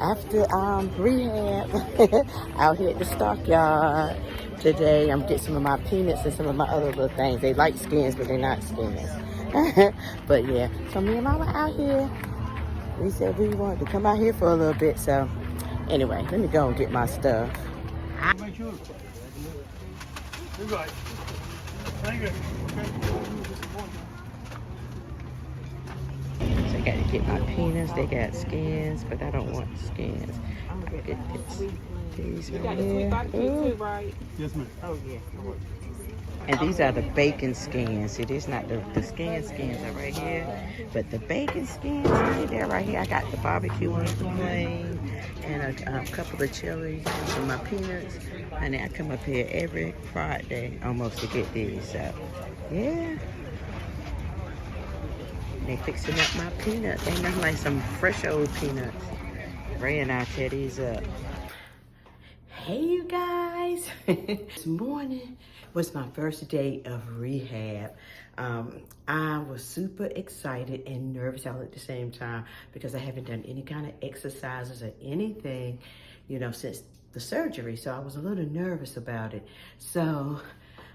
after rehab, out here at the stockyard today. I'm getting some of my peanuts and some of my other little things. They like skins, but they're not skins. But yeah, so me and Mama out here. We said we wanted to come out here for a little bit. So anyway, let me go and get my stuff. Make sure. You're right. Thank you. So I got to get my peanuts. They got skins, but I don't want skins. I'm gonna get this. These right here. Ooh. Right? Yes, ma'am. Oh yeah. And these are the bacon skins. See, these not the skins are right here, but the bacon skins they're right here. I got the barbecue ones, the plain, and a couple of chilies and my peanuts. And I come up here every Friday almost to get these. So yeah. They fixing up my peanuts. They look like some fresh old peanuts. Ray and I tear these up. Hey you guys. This morning was my first day of rehab. I was super excited and nervous all at the same time because I haven't done any kind of exercises or anything, you know, since the surgery. So I was a little nervous about it. So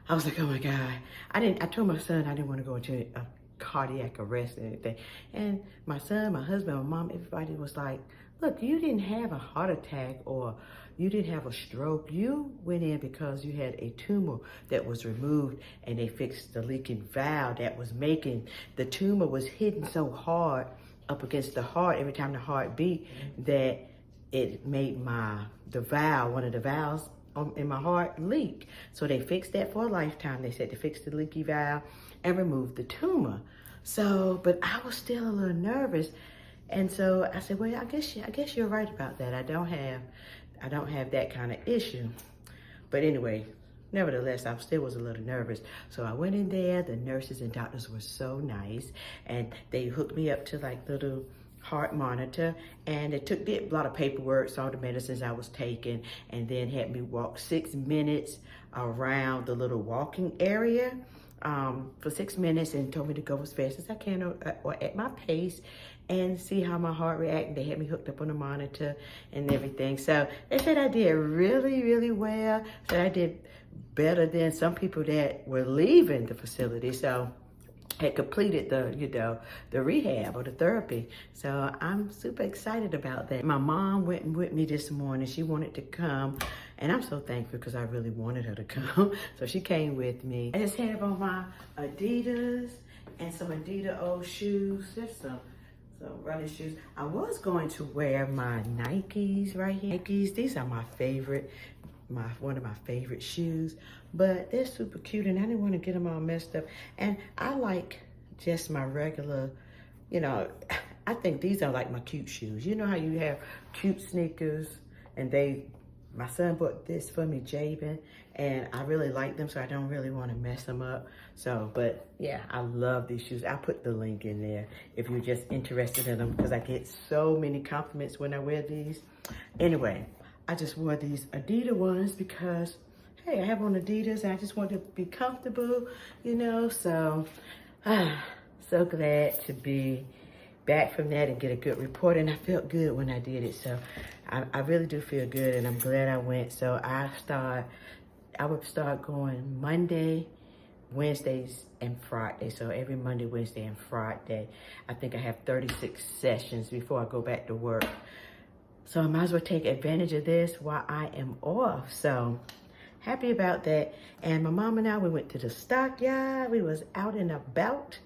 I was like, oh my God. I told my son I didn't want to go into a cardiac arrest or anything. And my son, my husband, my mom, everybody was like, look, you didn't have a heart attack or you didn't have a stroke. You went in because you had a tumor that was removed and they fixed the leaking valve that was making, the tumor was hitting so hard up against the heart every time the heart beat that it made the valve, one of the valves in my heart leak. So they fixed that for a lifetime. They said to fix the leaky valve and remove the tumor. So, but I was still a little nervous. And so I said, well, I guess you're right about that. I don't have that kind of issue. But anyway, nevertheless, I still was a little nervous. So I went in there. The nurses and doctors were so nice. And they hooked me up to like little heart monitor. And they did a lot of paperwork, saw the medicines I was taking, and then had me walk 6 minutes around the little walking area for 6 minutes and told me to go as fast as I can or at my pace and see how my heart reacted. They had me hooked up on a monitor and everything. So they said I did really, really well. Said I did better than some people that were leaving the facility. So had completed the rehab or the therapy. So I'm super excited about that. My mom went with me this morning. She wanted to come. And I'm so thankful because I really wanted her to come. So she came with me. I just have on my Adidas and some Adidas old shoes. Just some running shoes. I was going to wear my Nikes right here. Nikes, these are my favorite, one of my favorite shoes, but they're super cute and I didn't want to get them all messed up. And I like just my regular, you know, I think these are like my cute shoes. You know how you have cute sneakers and my son bought this for me, Jabin, and I really like them, so I don't really want to mess them up. So, but yeah, I love these shoes. I'll put the link in there if you're just interested in them because I get so many compliments when I wear these. Anyway, I just wore these Adidas ones because, hey, I have on Adidas and I just want to be comfortable, you know, so so glad to be back from that and get a good report. And I felt good when I did it. So I really do feel good and I'm glad I went. So I would start going Monday, Wednesdays, and Friday. So every Monday, Wednesday, and Friday. I think I have 36 sessions before I go back to work. So I might as well take advantage of this while I am off. So happy about that. And my mom and I, we went to the stockyard. We was out and about.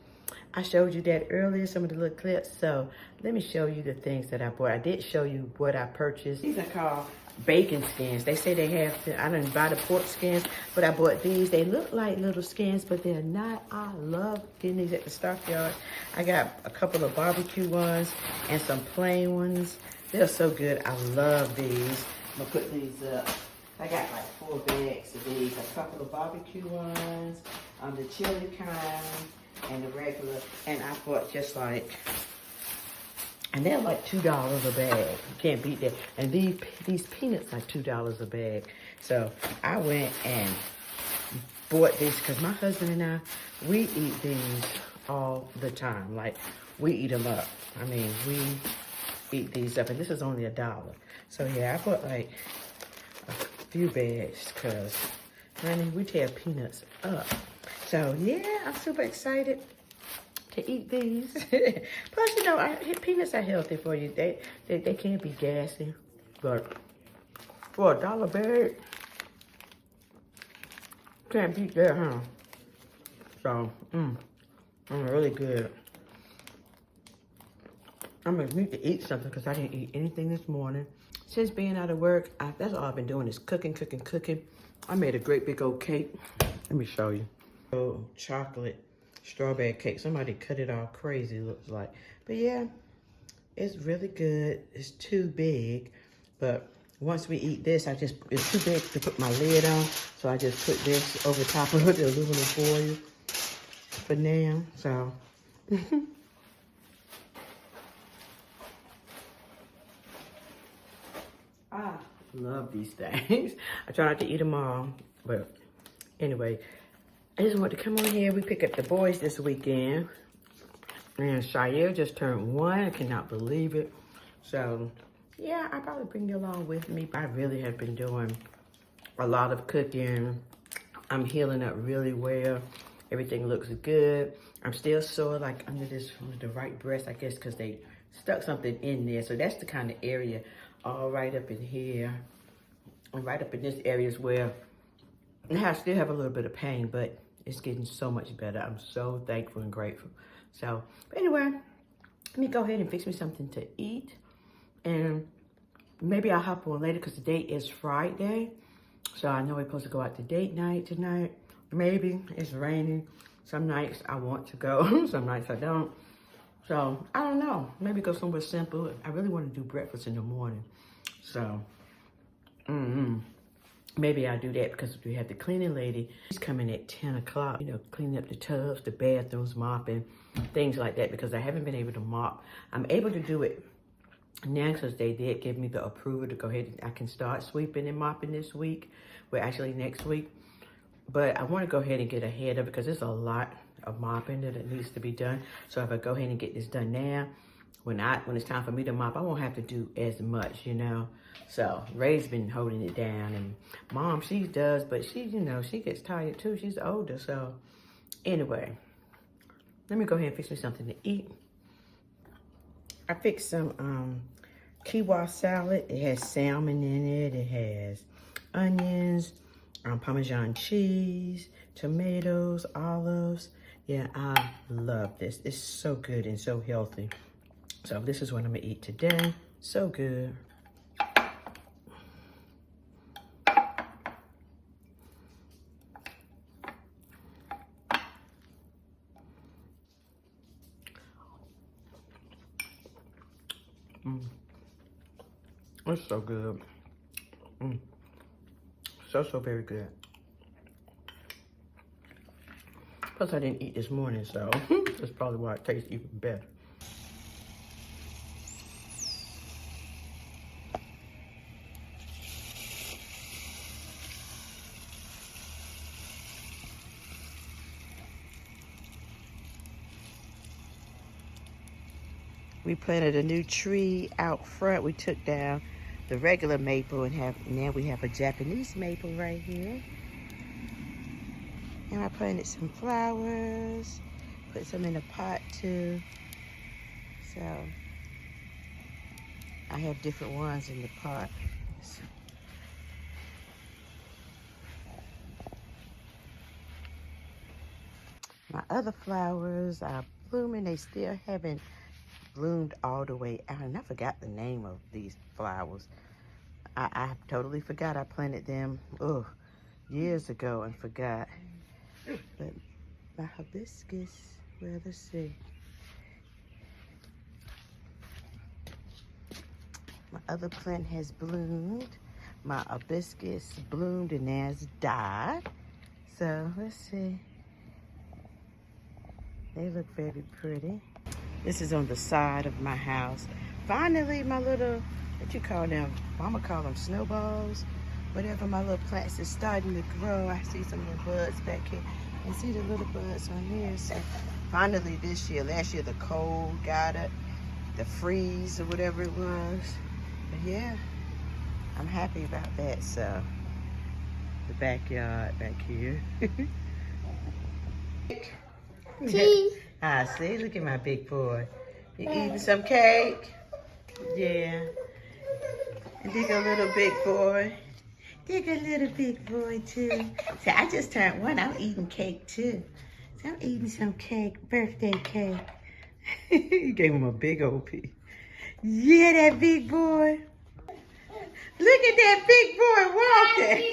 I showed you that earlier, some of the little clips. So let me show you the things that I bought. I did show you what I purchased. These are called bacon skins. They say they have, I didn't buy the pork skins, but I bought these. They look like little skins, but they're not. I love getting these at the stockyard. I got a couple of barbecue ones and some plain ones. They're so good. I love these. I'm gonna put these up. I got like 4 bags of these. A couple of barbecue ones, the chili kind, and the regular. And I bought just like, and they're like $2 a bag. You can't beat that. And these peanuts are $2 a bag. So I went and bought these because my husband and I, we eat these all the time. Like we eat them up. I mean, eat these up. And this is only $1. So yeah, I bought like a few bags because, honey, we tear peanuts up. So yeah, I'm super excited to eat these. Plus, you know, peanuts are healthy for you. They can't be gassy, but for $1 bag, can't beat that, huh? So, I'm really good. I'm gonna need to eat something because I didn't eat anything this morning. Since being out of work, that's all I've been doing is cooking. I made a great big old cake. Let me show you. Oh, chocolate strawberry cake. Somebody cut it all crazy, looks like. But yeah, it's really good. It's too big, but once we eat this, it's too big to put my lid on, so I just put this over top of the aluminum foil for now. So I love these things. I try not to eat them all, but anyway, I just want to come on here. We pick up the boys this weekend, and Shayer just turned 1. I cannot believe it. So yeah, I'll probably bring you along with me. I really have been doing a lot of cooking. I'm healing up really well. Everything looks good. I'm still sore, like under the right breast, I guess, because they stuck something in there. So that's the kind of area, all right up in here. And right up in this area is where I still have a little bit of pain, but it's getting so much better. I'm so thankful and grateful. So, but anyway, let me go ahead and fix me something to eat. And maybe I'll hop on later because the date is Friday. So I know we're supposed to go out to date night tonight. Maybe it's raining. Some nights I want to go, some nights I don't. So I don't know. Maybe go somewhere simple. I really want to do breakfast in the morning. So maybe I'll do that because we have the cleaning lady. She's coming at 10 o'clock, you know, cleaning up the tubs, the bathrooms, mopping, things like that, because I haven't been able to mop. I'm able to do it now because they did give me the approval to go ahead and I can start sweeping and mopping this week. Well, actually next week. But I want to go ahead and get ahead of it because there's a lot of mopping that it needs to be done. So if I go ahead and get this done now, when it's time for me to mop, I won't have to do as much, you know. So Ray's been holding it down, and Mom, she does, but she, you know, she gets tired too. She's older. So anyway, let me go ahead and fix me something to eat. I fixed some quinoa salad. It has salmon in it. It has onions, Parmesan cheese, tomatoes, olives. Yeah, I love this. It's so good and so healthy. So this is what I'm gonna eat today. So good. It's so good. So very good. Plus I didn't eat this morning, so that's probably why it tastes even better. We planted a new tree out front. We took down the regular maple and now we have a Japanese maple right here. And I planted some flowers, put some in a pot too. So I have different ones in the pot. My other flowers are blooming. They still haven't bloomed all the way out, and I forgot the name of these flowers. I totally forgot I planted them years ago and forgot. But my hibiscus, well, let's see. My other plant has bloomed. My hibiscus bloomed and now it's died. So let's see. They look very pretty. This is on the side of my house. Finally, my little, what you call them? Mama call them snowballs. Whatever, my little plants is starting to grow. I see some little buds back here. And see the little buds on here. So finally this year, last year the cold got it. the freeze or whatever it was. But yeah, I'm happy about that. So the backyard back here. Cheese. Ah, see, look at my big boy. You eating some cake? Yeah. And dig a little big boy. Dig a little big boy too. See, I just turned 1. I'm eating cake too. So I'm eating some cake, birthday cake. You gave him a big old piece. Yeah, that big boy. Look at that big boy walking.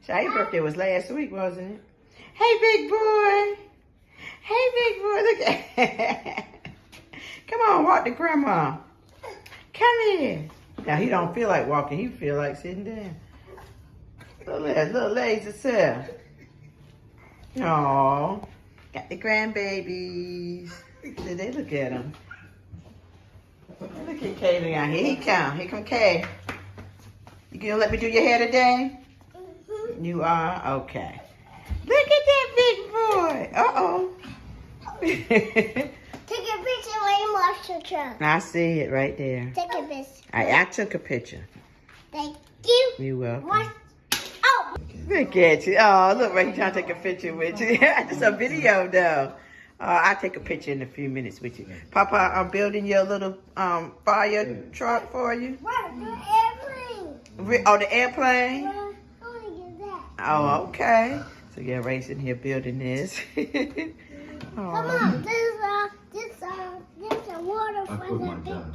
Shaya's birthday was last week, wasn't it? Hey, big boy. Hey, big boy. Look at Come on, walk to grandma. Come here. Now, he don't feel like walking. He feel like sitting down. Little lazy self. Aww. Got the grandbabies. They look at him. Look at Kaylee out here. He come. Here come Kay. You gonna let me do your hair today? You are? Okay. Look at that big boy. Uh-oh. Take a picture when you wash the truck. I see it right there. Take a picture. I took a picture. Thank you. You're welcome. Wash. Oh. Look at you. Oh, look, right, trying to take a picture with you. It's a video, though. I'll take a picture in a few minutes with you. Papa, I'm building your little fire truck for you. What? The airplane. Oh, the airplane? I want to get that. Oh, okay. So, yeah, Ray's in here building this. Come on. This a water for the picture.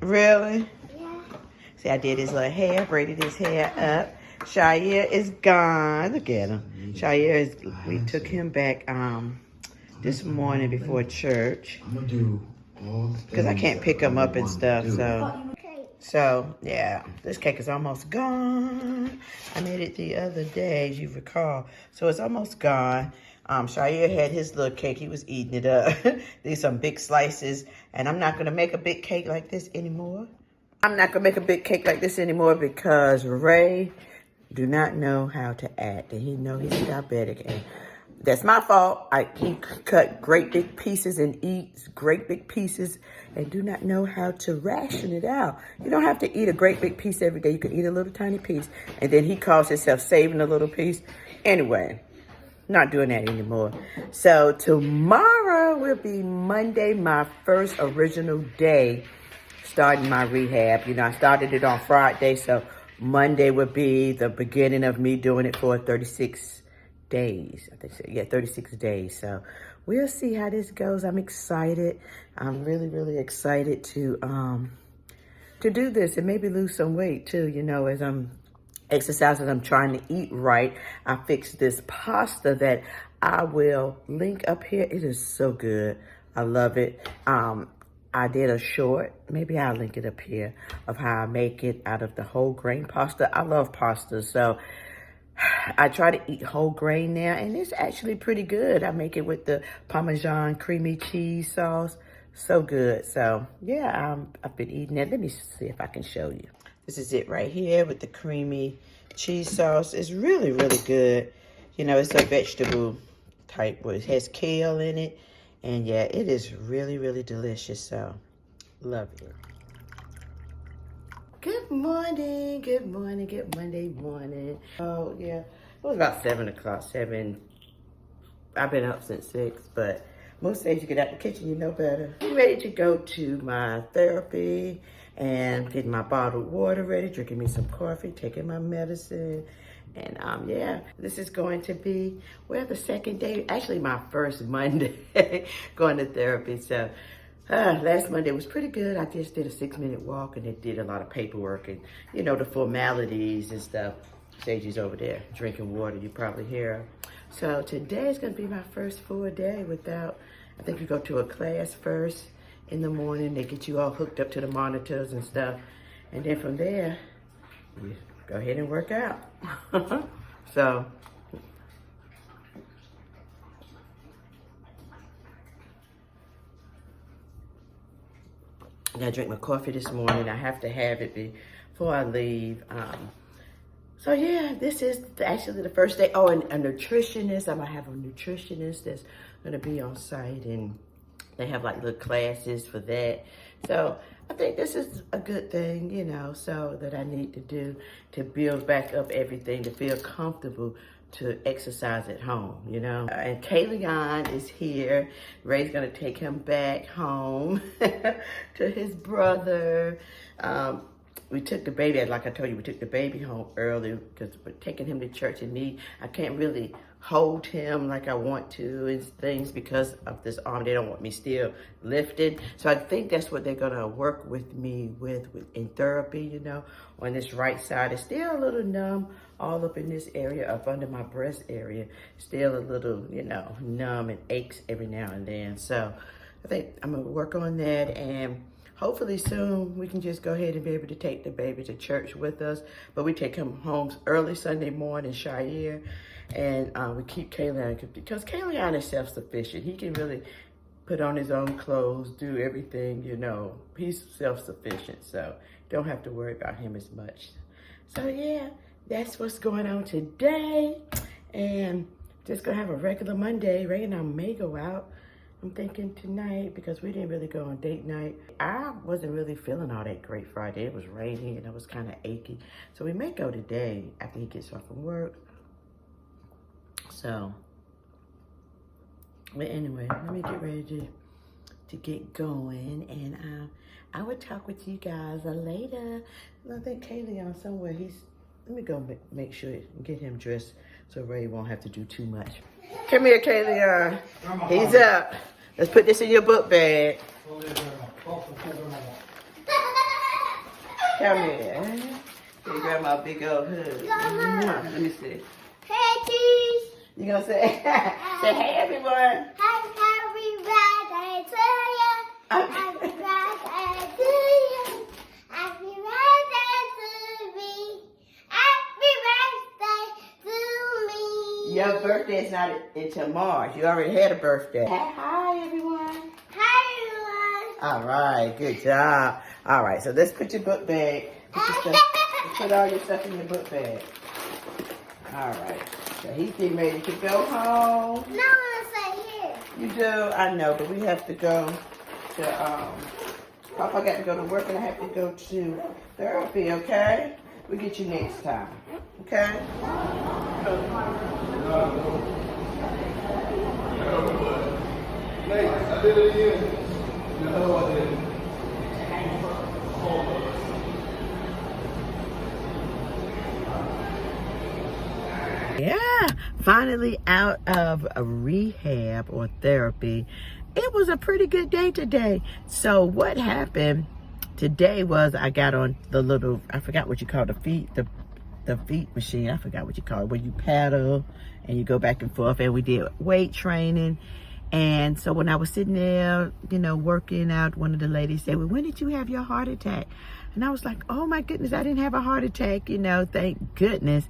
Really? Yeah. See, I did his little hair, braided his hair up. Shia is gone. Look at him. Shia we took him back this morning before church. I'm gonna do all the because I can't pick him up and stuff. Okay. So yeah, this cake is almost gone. I made it the other day, as you recall. So it's almost gone. Shia had his little cake. He was eating it up. These some big slices, and I'm not gonna make a big cake like this anymore. I'm not gonna make a big cake like this anymore because Ray do not know how to act, and he know he's diabetic, and that's my fault. He cut great big pieces and eats great big pieces and do not know how to ration it out. You don't have to eat a great big piece every day. You can eat a little tiny piece, and then he calls himself saving a little piece. Anyway, not doing that anymore. So tomorrow will be Monday, my first original day starting my rehab. You know, I started it on Friday, so Monday would be the beginning of me doing it for 36 days. I think so. Yeah, 36 days. So we'll see how this goes. I'm excited. I'm really, really excited to do this and maybe lose some weight too. You know, as I'm exercising, I'm trying to eat right. I fixed this pasta that I will link up here. It is so good. I love it. I did a short, maybe I'll link it up here, of how I make it out of the whole grain pasta. I love pasta, so I try to eat whole grain now, and it's actually pretty good. I make it with the Parmesan creamy cheese sauce. So good. So, yeah, I've been eating it. Let me see if I can show you. This is it right here with the creamy cheese sauce. It's really, really good. You know, it's a vegetable type. It has kale in it. And yeah, it is really, really delicious. So, love it. Good morning. Good morning. Good Monday morning. Oh, yeah. It was about 7 o'clock. 7. I've been up since 6. But most days you get out the kitchen, you know better. I'm ready to go to my therapy and getting my bottled water ready, drinking me some coffee, taking my medicine. And yeah, this is going to be, well, the second day, actually my first Monday going to therapy. So last Monday was pretty good. I just did a 6-minute walk and it did a lot of paperwork and, you know, the formalities and stuff. Sagey's over there drinking water. You probably hear her. So today is going to be my first full day without, I think you go to a class first in the morning. They get you all hooked up to the monitors and stuff. And then from there, you go ahead and work out. So, I gotta drink my coffee this morning. I have to have it before I leave. So yeah, this is actually the first day. Oh, and a nutritionist. I'm gonna have a nutritionist that's gonna be on site, and They have like little classes for that. So I think this is a good thing, you know, so that I need to do to build back up everything, to feel comfortable to exercise at home, you know. And Kayleon is here. Ray's gonna take him back home to his brother. We took the baby, like I told you, we took the baby home early because we're taking him to church and I can't really hold him like I want to and things because of this arm. They don't want me still lifted. So I think that's what they're gonna work with me with in therapy, you know. On this right side, it's still a little numb all up in this area, up under my breast area. Still a little, you know, numb and aches every now and then. So I think I'm gonna work on that, and hopefully soon we can just go ahead and be able to take the baby to church with us. But we take him home early Sunday morning, Shire, and we keep Kayleon because Kayleon is self-sufficient. He can really put on his own clothes, do everything, you know. He's self-sufficient, so don't have to worry about him as much. So yeah, that's what's going on today. And just gonna have a regular Monday. Ray and I may go out. I'm thinking tonight because we didn't really go on date night. I wasn't really feeling all that great Friday. It was raining and I was kind of achy. So we may go today after he gets off from work. So, but anyway, let me get ready to get going, and I will talk with you guys later. I think Kayleon somewhere. Let me go make sure get him dressed so Ray won't have to do too much. Come here, Kayleon. He's up. Let's put this in your book bag. Come here. Give Grandma a big old hug. Let me see. Hey, cheese. You gonna say, say hey everyone. Happy birthday to you. Happy birthday to you. Happy birthday to me. Happy birthday to me. Your birthday is not until March. You already had a birthday. Hi everyone. Hi everyone. All right, good job. All right, so let's put your book bag. Put all your stuff in your book bag. All right. So he's getting ready to go home. No, I want to stay here. You do? I know, but we have to go to, Papa got to go to work and I have to go to therapy, okay? We'll get you next time, okay? I did it again. No, I didn't. Yeah, finally out of a rehab or therapy. It was a pretty good day today. So what happened today was I got on the little, I forgot what you call the feet machine. I forgot what you call it, where you paddle and you go back and forth, and we did weight training. And so when I was sitting there, you know, working out, one of the ladies said, well, when did you have your heart attack? And I was like, oh my goodness, I didn't have a heart attack, you know, thank goodness.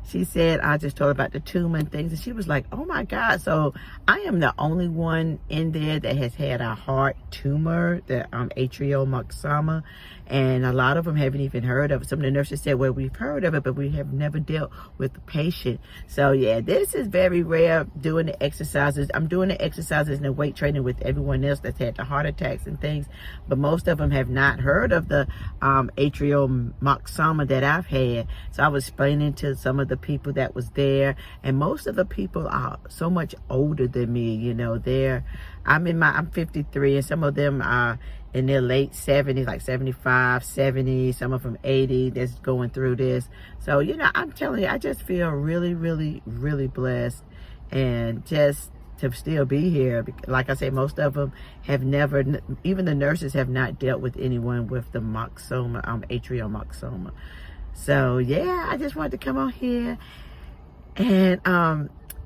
She said, I just told her about the tumor and things, and she was like, oh my God. So I am the only one in there that has had a heart tumor, the Atrial Myxoma, and a lot of them haven't even heard of it. Some of the nurses said, well, we've heard of it, but we have never dealt with the patient. So yeah, this is very rare, doing the exercises. I'm doing the exercises and the weight training with everyone else that's had the heart attacks and things, but most of them have not heard of the Atrial Myxoma that I've had. So I was explaining to some of the people that was there, and most of the people are so much older than me, you know. I'm 53, and some of them are in their late 70s, like 75, 70, some of them 80, that's going through this. So, you know, I'm telling you, I just feel really, really, really blessed, and just to still be here. Like I say, most of them have never, even the nurses have not dealt with anyone with the myxoma, atrial myxoma. So yeah, I just wanted to come on here and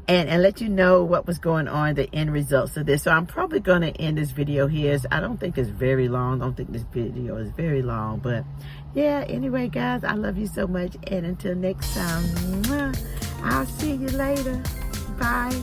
let you know what was going on, the end results of this. So I'm probably going to end this video here. I don't think it's very long. I don't think this video is very long, but yeah, anyway guys, I love you so much, and until next time, I'll see you later. Bye.